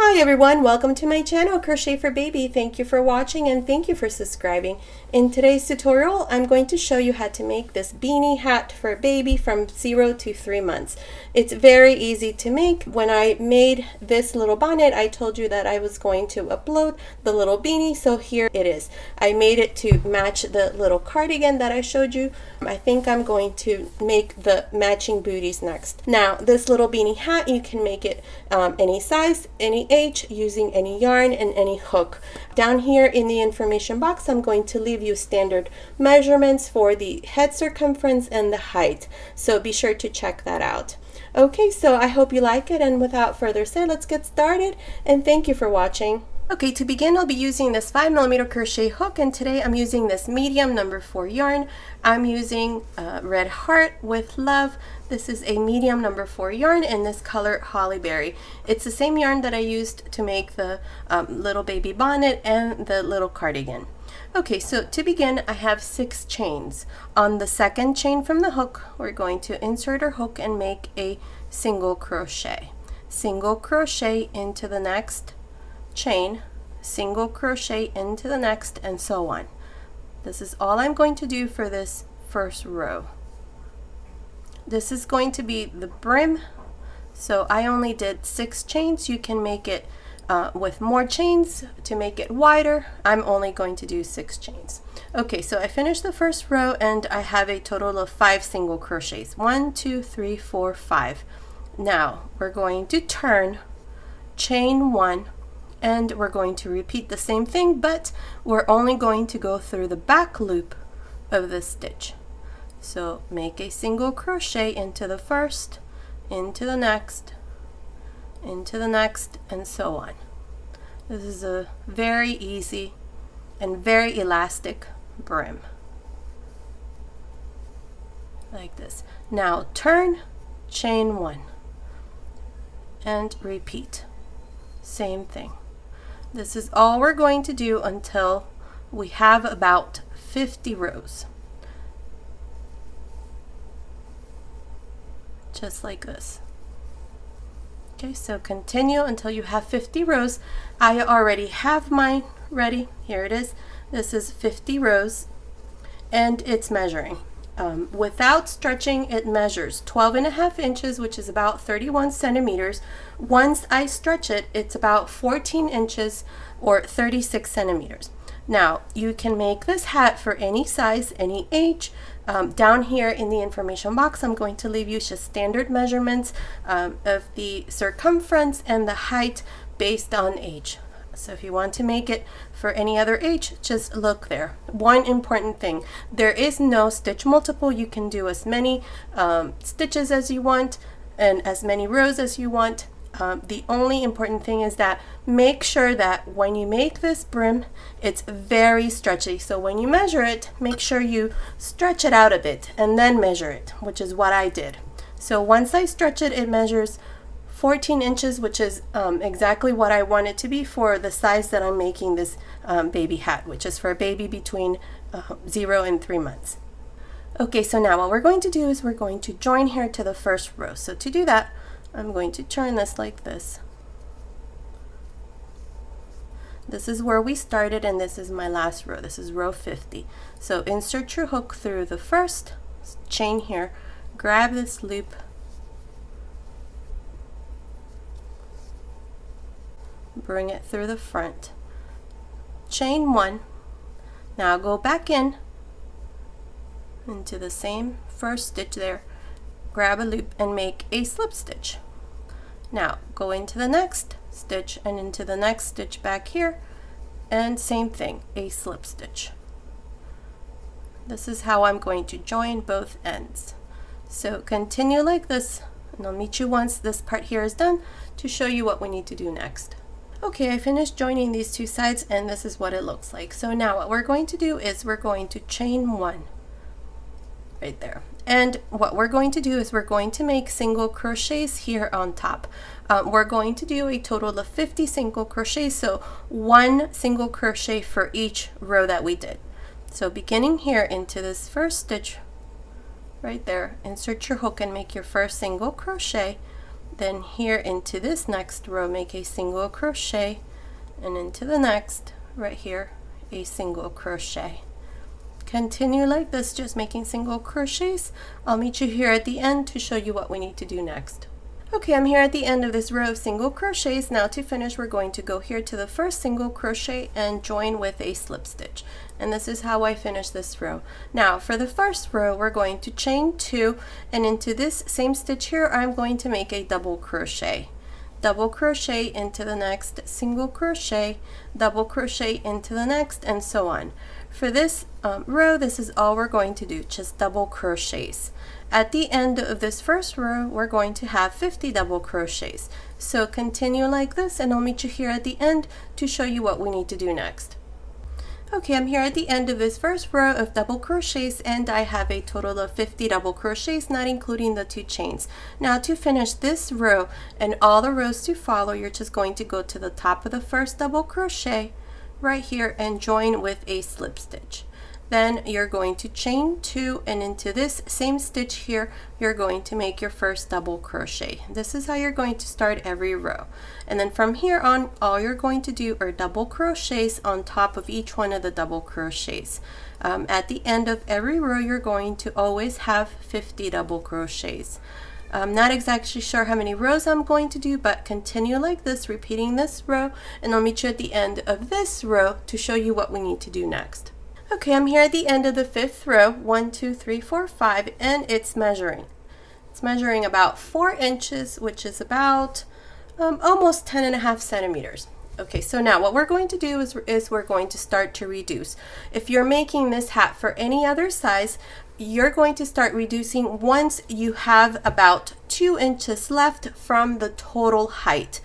Hi everyone, welcome to my channel Crochet for Baby. Thank you for watching and thank you for subscribing. In today's tutorial, I'm going to show you how to make this beanie hat for a baby from 0 to 3 months. It's very easy to make. When I made this little bonnet, I told you that I was going to upload the little beanie, so here it is. I made it to match the little cardigan that I showed you. I think I'm going to make the matching booties next. Now, this little beanie hat, you can make it any size, any age, using any yarn and any hook. Down here in the information box, I'm going to leave you standard measurements for the head circumference and the height, so be sure to check that out. Okay, so I hope you like it, and without further ado, let's get started, and thank you for watching. Okay, to begin, I'll be using this 5mm crochet hook, and today I'm using this medium number 4 yarn. I'm using Red Heart with Love. This is a medium number 4 yarn in this color Holly Berry. It's the same yarn that I used to make the little baby bonnet and the little cardigan. Okay, so to begin, I have 6 chains. On the second chain from the hook, we're going to insert our hook and make a single crochet. Single crochet into the next chain, single crochet into the next, and so on. This is all I'm going to do for this first row. This is going to be the brim, so I only did 6 chains. You can make it with more chains to make it wider. I'm only going to do 6 chains. Okay, so I finished the first row and I have a total of 5 single crochets. 1, 2, 3, 4, 5. Now we're going to turn, chain 1, and we're going to repeat the same thing, but we're only going to go through the back loop of the stitch. So make a single crochet into the first, into the next, into the next, and so on. This is a very easy and very elastic brim. Like this. Now turn, chain 1, and repeat. Same thing. This is all we're going to do until we have about 50 rows. Just like this. Okay, so continue until you have 50 rows. I already have mine ready. Here it is. This is 50 rows, and it's measuring. Without stretching, it measures 12.5 inches, which is about 31 centimeters. Once I stretch it, it's about 14 inches or 36 centimeters. Now, you can make this hat for any size, any age. Down here in the information box, I'm going to leave you just standard measurements of the circumference and the height based on age. So if you want to make it for any other age, just look there. One important thing, there is no stitch multiple. You can do as many stitches as you want and as many rows as you want. The only important thing is that make sure that when you make this brim, it's very stretchy. So when you measure it, make sure you stretch it out a bit and then measure it, which is what I did. So once I stretch it, it measures 14 inches, which is exactly what I want it to be for the size that I'm making this baby hat, which is for a baby between 0 and 3 months. Okay, so now what we're going to do is we're going to join here to the first row. So to do that, I'm going to turn this like this. This is where we started, and this is my last row. This is row 50. So insert your hook through the first chain here, grab this loop, bring it through the front, chain 1. Now go back in into the same first stitch there, grab a loop and make a slip stitch. Now go into the next stitch and into the next stitch back here, and same thing, a slip stitch. This is how I'm going to join both ends. So continue like this, and I'll meet you once this part here is done to show you what we need to do next. Okay, I finished joining these two sides, and this is what it looks like. So now what we're going to do is we're going to chain 1 right there. And what we're going to do is we're going to make single crochets here on top. We're going to do a total of 50 single crochets, so 1 single crochet for each row that we did. So beginning here into this first stitch right there, insert your hook and make your first single crochet, Then here into this next row, make a single crochet, and into the next, right here, a single crochet. Continue like this, just making single crochets. I'll meet you here at the end to show you what we need to do next. Okay, I'm here at the end of this row of single crochets. Now to finish, we're going to go here to the first single crochet and join with a slip stitch. And this is how I finish this row. Now for the first row, we're going to chain 2, and into this same stitch here, I'm going to make a double crochet. Double crochet into the next single crochet, double crochet into the next, and so on. For this row, this is all we're going to do, just double crochets. At the end of this first row, we're going to have 50 double crochets. So continue like this, and I'll meet you here at the end to show you what we need to do next. Okay, I'm here at the end of this first row of double crochets, and I have a total of 50 double crochets, not including the 2 chains. Now to finish this row and all the rows to follow, you're just going to go to the top of the first double crochet right here and join with a slip stitch. Then you're going to chain 2, and into this same stitch here, you're going to make your first double crochet. This is how you're going to start every row. And then from here on, all you're going to do are double crochets on top of each one of the double crochets. At the end of every row, you're going to always have 50 double crochets. I'm not exactly sure how many rows I'm going to do, but continue like this, repeating this row, and I'll meet you at the end of this row to show you what we need to do next. Okay, I'm here at the end of the 5th row, 1, 2, 3, 4, 5, and it's measuring. It's measuring about 4 inches, which is about almost 10.5 centimeters. Okay, so now what we're going to do is we're going to start to reduce. If you're making this hat for any other size, you're going to start reducing once you have about 2 inches left from the total height.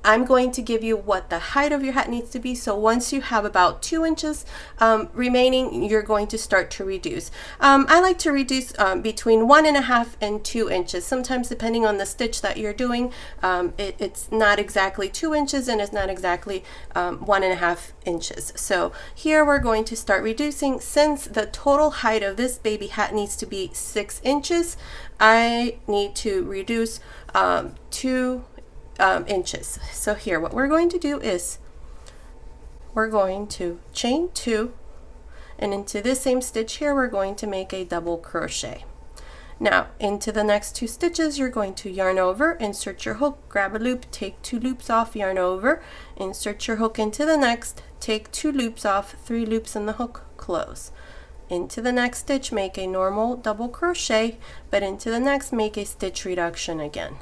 I'm going to give you what the height of your hat needs to be. So once you have about 2 inches remaining, you're going to start to reduce. I like to reduce between 1.5 and 2 inches. Sometimes depending on the stitch that you're doing, it's not exactly 2 inches and it's not exactly 1.5 inches. So here we're going to start reducing. Since the total height of this baby hat needs to be 6 inches, I need to reduce 2 inches. So here what we're going to do is we're going to chain 2, and into this same stitch here we're going to make a double crochet. Now into the next 2 stitches you're going to yarn over, insert your hook, grab a loop, take 2 loops off, yarn over, insert your hook into the next, take 2 loops off, 3 loops in the hook, close. Into the next stitch make a normal double crochet, but into the next make a stitch reduction again.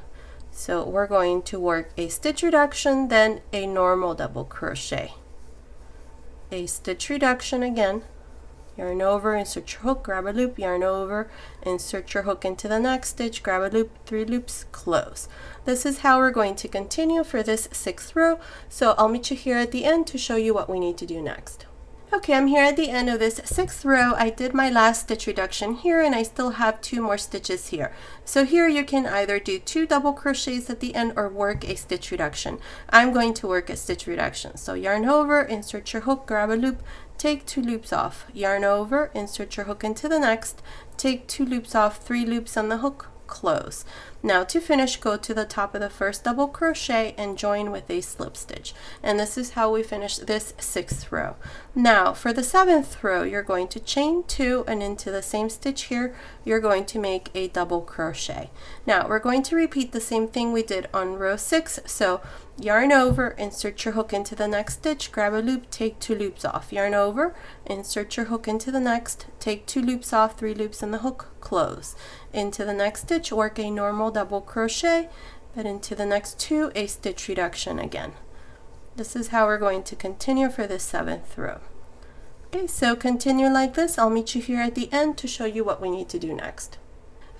So we're going to work a stitch reduction, then a normal double crochet, a stitch reduction again, yarn over, insert your hook, grab a loop, yarn over, insert your hook into the next stitch, grab a loop, 3 loops, close. This is how we're going to continue for this 6th row. So I'll meet you here at the end to show you what we need to do next. Okay, I'm here at the end of this 6th row. I did my last stitch reduction here, and I still have 2 more stitches here. So here you can either do 2 double crochets at the end or work a stitch reduction. I'm going to work a stitch reduction. So yarn over, insert your hook, grab a loop, take 2 loops off, yarn over, insert your hook into the next, take 2 loops off, 3 loops on the hook, close. Now to finish, go to the top of the first double crochet and join with a slip stitch. And this is how we finish this 6th row. Now for the 7th row, you're going to chain 2, and into the same stitch here, you're going to make a double crochet. Now we're going to repeat the same thing we did on row 6. So yarn over, insert your hook into the next stitch, grab a loop, take 2 loops off, yarn over, insert your hook into the next, take 2 loops off, 3 loops in the hook, close. Into the next stitch, work a normal double crochet, but into the next 2, a stitch reduction again. This is how we're going to continue for this 7th row. Okay, so continue like this. I'll meet you here at the end to show you what we need to do next.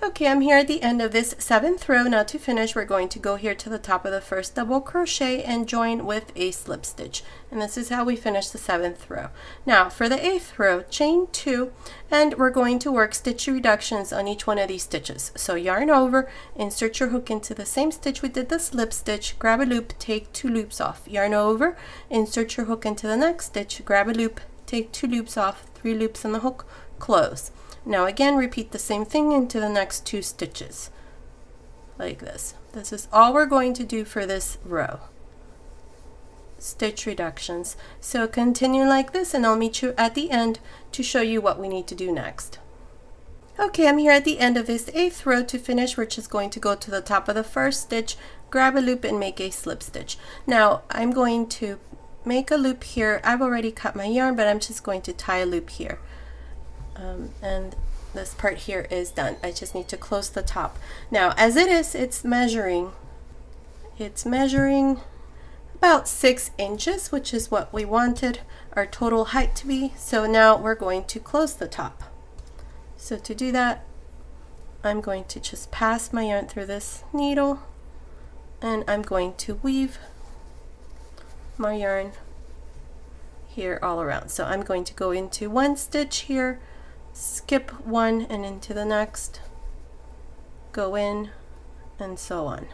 Okay, I'm here at the end of this 7th row. Now to finish, we're going to go here to the top of the first double crochet and join with a slip stitch. And this is how we finish the 7th row. Now for the 8th row, chain 2, and we're going to work stitch reductions on each one of these stitches. So yarn over, insert your hook into the same stitch we did the slip stitch, grab a loop, take 2 loops off, yarn over, insert your hook into the next stitch, grab a loop, take 2 loops off, 3 loops in the hook, close. Now again, repeat the same thing into the next 2 stitches. like this. This is all we're going to do for this row. Stitch reductions. So continue like this, and I'll meet you at the end to show you what we need to do next. Okay, I'm here at the end of this 8th row. To finish, we're just going to go to the top of the first stitch, grab a loop, and make a slip stitch. Now I'm going to make a loop here. I've already cut my yarn, but I'm just going to tie a loop here. And this part here is done. I just need to close the top. Now as it is, it's measuring about 6 inches, which is what we wanted our total height to be. So now we're going to close the top. So to do that, I'm going to just pass my yarn through this needle, and I'm going to weave my yarn here all around. So I'm going to go into one stitch here, skip one and into the next, go in, and so on.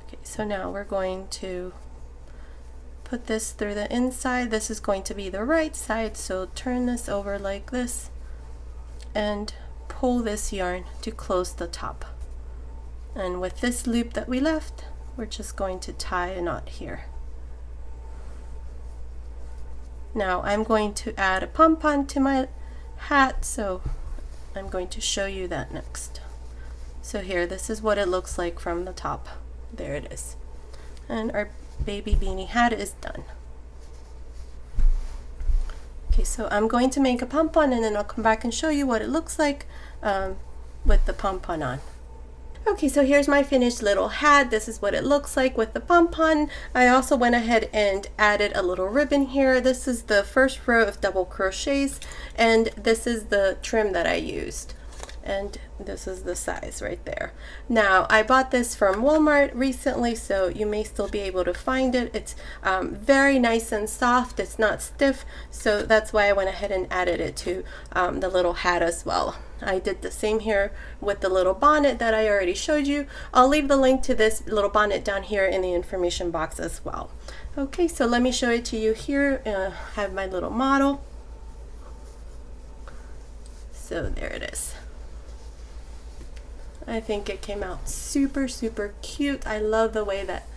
Okay, so now we're going to put this through the inside. This is going to be the right side, so turn this over like this and pull this yarn to close the top. And with this loop that we left, we're just going to tie a knot here. Now I'm going to add a pom-pom to my hat, so I'm going to show you that next. So here, this is what it looks like from the top. There it is. And our baby beanie hat is done. Okay, so I'm going to make a pom-pom, and then I'll come back and show you what it looks like with the pom-pom on. Okay, so here's my finished little hat. This is what it looks like with the pom-pom. I also went ahead and added a little ribbon here. This is the first row of double crochets, and this is the trim that I used. And this is the size right there. Now I bought this from Walmart recently, so you may still be able to find it. It's very nice and soft. It's not stiff, so that's why I went ahead and added it to the little hat as well. I did the same here with the little bonnet that I already showed you. I'll leave the link to this little bonnet down here in the information box as well. Okay, so let me show it to you here. I have my little model. So there it is. I think it came out super cute. I love the way that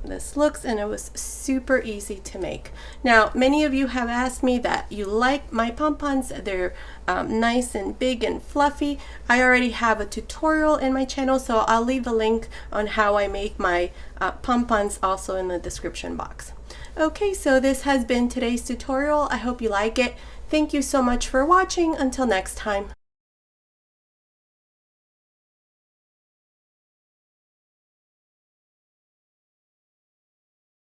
this looks, and it was super easy to make. Now many of you have asked me that you like my pom-poms. They're nice and big and fluffy. I already have a tutorial in my channel, so I'll leave the link on how I make my pom-poms also in the description box. Okay, so this has been today's tutorial. I hope you like it. Thank you so much for watching. Until next time.